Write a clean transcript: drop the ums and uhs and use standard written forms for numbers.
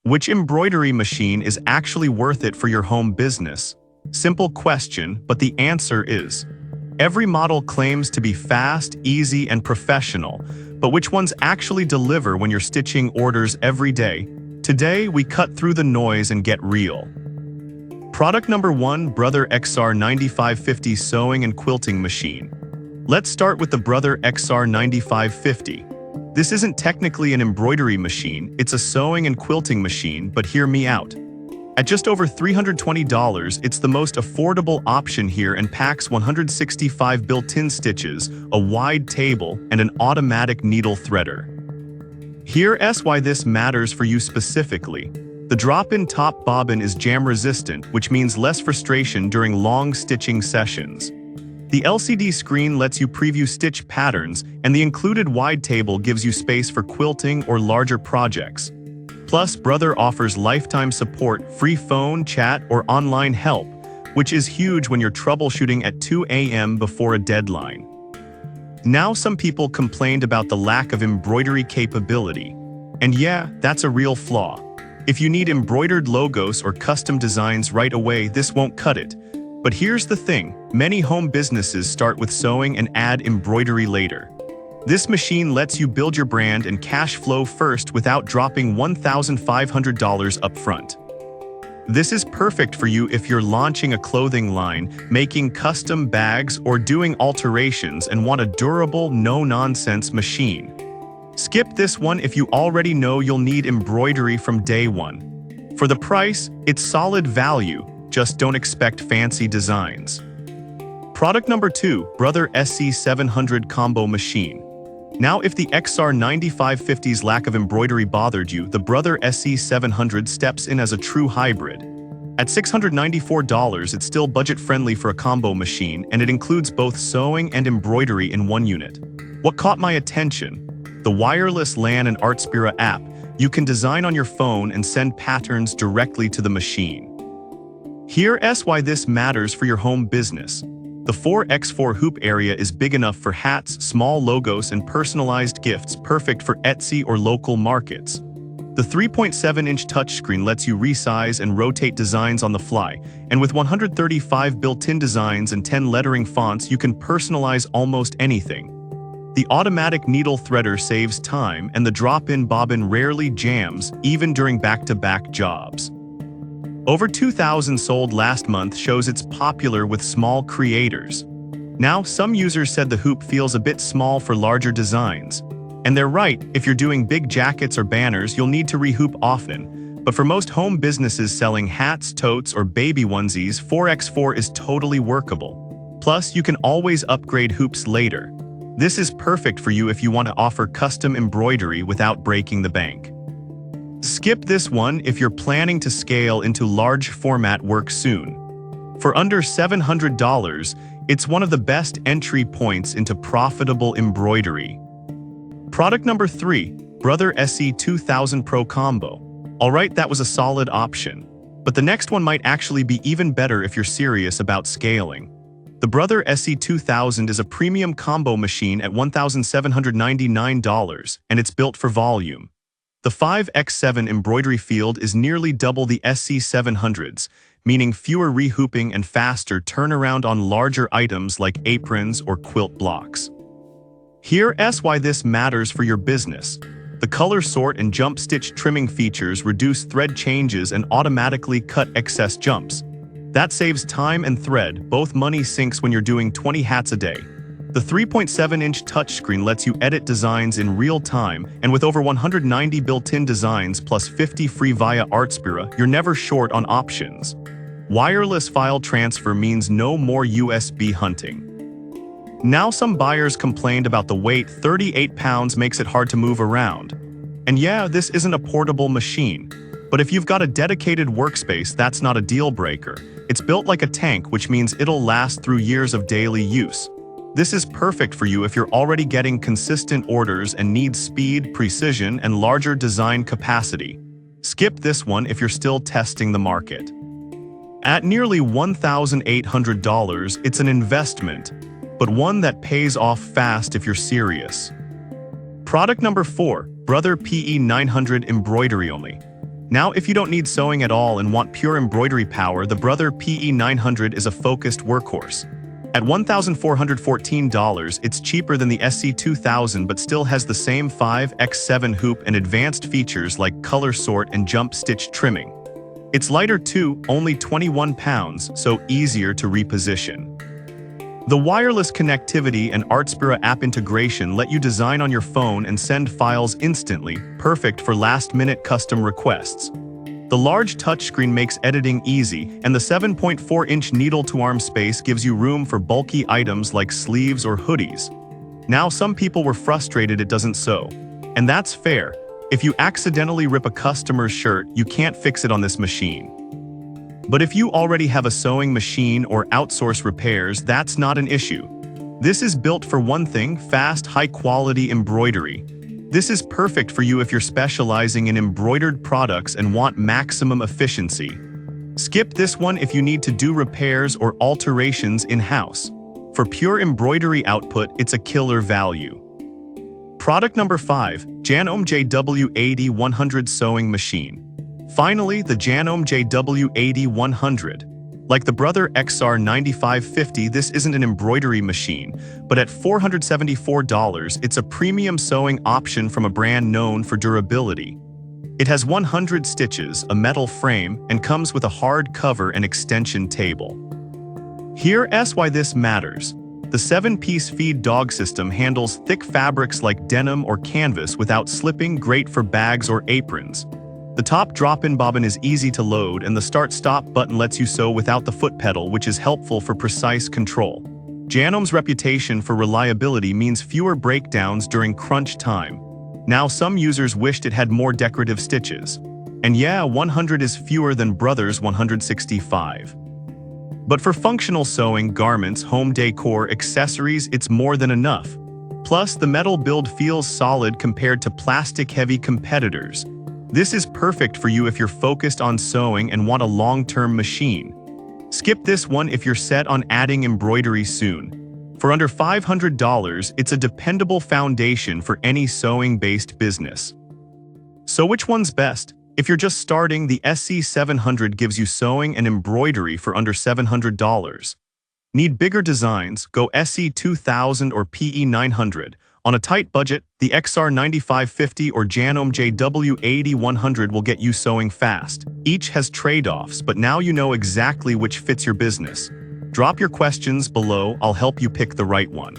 Which embroidery machine is actually worth it for your home business? Simple question, but the answer is: every model claims to be fast, easy, and professional, but which ones actually deliver when you're stitching orders every day? Today, we cut through the noise and get real. Product number 1, Brother XR9550 Sewing and Quilting Machine. Let's start with the Brother XR9550. This isn't technically an embroidery machine, it's a sewing and quilting machine, but hear me out. At just over $320, it's the most affordable option here and packs 165 built-in stitches, a wide table, and an automatic needle threader. Here's why this matters for you specifically. The drop-in top bobbin is jam-resistant, which means less frustration during long stitching sessions. The LCD screen lets you preview stitch patterns, and the included wide table gives you space for quilting or larger projects. Plus, Brother offers lifetime support, free phone, chat, or online help, which is huge when you're troubleshooting at 2 a.m. before a deadline. Now, some people complained about the lack of embroidery capability. And yeah, that's a real flaw. If you need embroidered logos or custom designs right away, this won't cut it. But here's the thing, many home businesses start with sewing and add embroidery later. This machine lets you build your brand and cash flow first without dropping $1,500 up front. This is perfect for you if you're launching a clothing line, making custom bags, or doing alterations and want a durable, no-nonsense machine. Skip this one if you already know you'll need embroidery from day one. For the price, it's solid value. Just don't expect fancy designs. Product number 2, Brother SC700 Combo Machine. Now, if the XR9550's lack of embroidery bothered you, the Brother SC700 steps in as a true hybrid. At $694, it's still budget-friendly for a combo machine, and it includes both sewing and embroidery in one unit. What caught my attention? The wireless LAN and Artspira app. You can design on your phone and send patterns directly to the machine. Here's why this matters for your home business. The 4x4 hoop area is big enough for hats, small logos, and personalized gifts, perfect for Etsy or local markets. The 3.7-inch touchscreen lets you resize and rotate designs on the fly, and with 135 built-in designs and 10 lettering fonts, you can personalize almost anything. The automatic needle threader saves time, and the drop-in bobbin rarely jams, even during back-to-back jobs. Over 2,000 sold last month shows it's popular with small creators. Now, some users said the hoop feels a bit small for larger designs. And they're right, if you're doing big jackets or banners, you'll need to rehoop often. But for most home businesses selling hats, totes, or baby onesies, 4x4 is totally workable. Plus, you can always upgrade hoops later. This is perfect for you if you want to offer custom embroidery without breaking the bank. Skip this one if you're planning to scale into large format work soon. For under $700, it's one of the best entry points into profitable embroidery. Product number 3, Brother SC2000 Pro Combo. Alright, that was a solid option. But the next one might actually be even better if you're serious about scaling. The Brother SC2000 is a premium combo machine at $1,799, and it's built for volume. The 5x7 embroidery field is nearly double the SC700's, meaning fewer rehooping and faster turnaround on larger items like aprons or quilt blocks. Here's why this matters for your business. The color sort and jump stitch trimming features reduce thread changes and automatically cut excess jumps. That saves time and thread, both money sinks when you're doing 20 hats a day. The 3.7-inch touchscreen lets you edit designs in real time, and with over 190 built-in designs plus 50 free via Artspira, you're never short on options. Wireless file transfer means no more USB hunting. Now some buyers complained about the weight. 38 pounds makes it hard to move around. And yeah, this isn't a portable machine. But if you've got a dedicated workspace, that's not a deal breaker. It's built like a tank, which means it'll last through years of daily use. This is perfect for you if you're already getting consistent orders and need speed, precision, and larger design capacity. Skip this one if you're still testing the market. At nearly $1,800, it's an investment, but one that pays off fast if you're serious. Product number 4, Brother PE900 Embroidery Only. Now, if you don't need sewing at all and want pure embroidery power, the Brother PE900 is a focused workhorse. At $1,414, it's cheaper than the SC2000 but still has the same 5x7 hoop and advanced features like color sort and jump stitch trimming. It's lighter too, only 21 pounds, so easier to reposition. The wireless connectivity and Artspira app integration let you design on your phone and send files instantly, perfect for last-minute custom requests. The large touchscreen makes editing easy, and the 7.4-inch needle-to-arm space gives you room for bulky items like sleeves or hoodies. Now, some people were frustrated it doesn't sew. And that's fair. If you accidentally rip a customer's shirt, you can't fix it on this machine. But if you already have a sewing machine or outsource repairs, that's not an issue. This is built for one thing: fast, high-quality embroidery. This is perfect for you if you're specializing in embroidered products and want maximum efficiency. Skip this one if you need to do repairs or alterations in-house. For pure embroidery output, it's a killer value. Product number 5, Janome JW80-100 Sewing Machine. Finally, the Janome JW80-100. Like the Brother XR9550, this isn't an embroidery machine, but at $474, it's a premium sewing option from a brand known for durability. It has 100 stitches, a metal frame, and comes with a hard cover and extension table. Here's why this matters. The 7-piece feed dog system handles thick fabrics like denim or canvas without slipping, great for bags or aprons. The top drop-in bobbin is easy to load, and the start-stop button lets you sew without the foot pedal, which is helpful for precise control. Janome's reputation for reliability means fewer breakdowns during crunch time. Now, some users wished it had more decorative stitches. And yeah, 100 is fewer than Brother's 165. But for functional sewing, garments, home decor, accessories, it's more than enough. Plus, the metal build feels solid compared to plastic-heavy competitors. This is perfect for you if you're focused on sewing and want a long-term machine. Skip this one if you're set on adding embroidery soon. For under $500, it's a dependable foundation for any sewing-based business. So which one's best? If you're just starting, the SC700 gives you sewing and embroidery for under $700. Need bigger designs? Go SC2000 or PE900. On a tight budget, the XR9550 or Janome JW80-100 will get you sewing fast. Each has trade-offs, but now you know exactly which fits your business. Drop your questions below, I'll help you pick the right one.